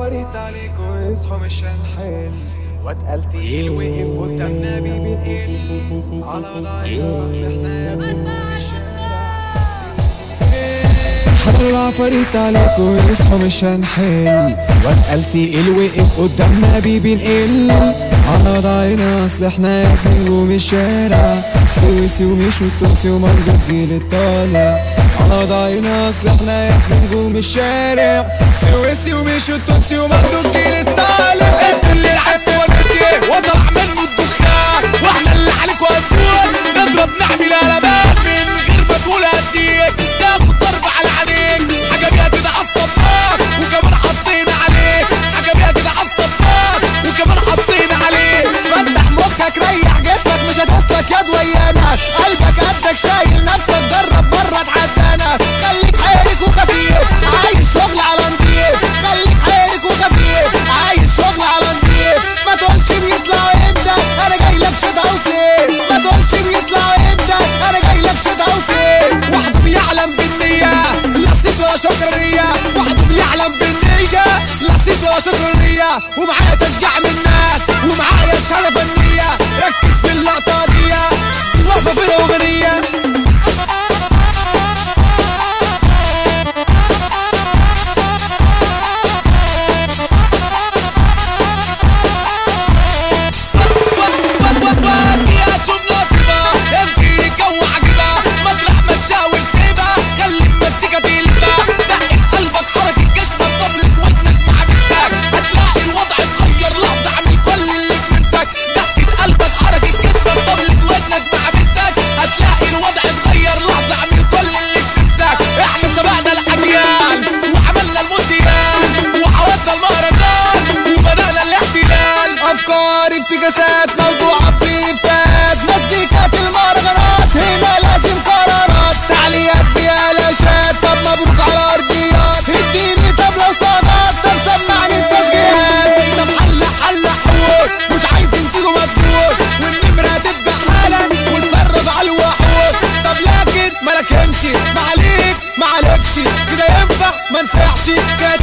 عفريت عليكوا اصحوا مش هنحل، واتقل تقيل وقف قدامنا بينقل على وضعنا اصل احنا يا ابني حضر العفاريت عليكوا اصحوا مش هنحل، واتقل تقيل وقف قدامنا بينقل على وضعنا اصل احنا يا ابني نجوم الشارع، سويسي وميشو التونسي ومنجو الجيل الطالع على وضعنا اصل احنا يا ابني نجوم الشارع، سويسي وميشو التونسي ومنجو الجيل الطالع. انتوا اللي لعبتوا ونسي وطلع منه الدخان، واحنا اللي عليك وهتقول نضرب نعمل قلبان من غير ما تقول هديك، تاخد ضرب على عينيك حاجه بيها تتعصب نار، وكمان حطينا عليك حاجه بيها تتعصب نار، وكمان حطينا عليك. فتح مخك ريح جسمك مش هتسلك يد ويانا، قلبك قدك شايل نفسك جرب بره اتحدانا، خليك حيرك وخفيف عايز شغل على نضيف، خليك حيرك وخفيف عايز شغل على نضيف، ما تقولش بيطلعوا امتى انا جاي لك شتا وصيف، ما تقولش بيطلعوا امتى انا جاي لك شتا وصيف. واحد بيعلم بالنية لا صيت ولا شكرانية، واحد بيعلم بالنية لا صيت ولا شكرانية، ومعايا تشجيع من الناس ومعايا شهادة فنية، ركز في اللقطة دي واقفة في الأغنية. افتكاسات موضوعات بيفات، مزيكا في المهرجانات هنا لازم قرارات، تعليقات بقلاشات طب مبروك على ارضيات، اديني طب لو صاغات طب سمعني التشجيعات. طب حلق حوش مش عايزين تيجوا مدوش، والنمرة هتبدأ حالا واتفرج على الوحوش، طب لكن مالك امشي معليك معلكش كده ينفع منفعش كده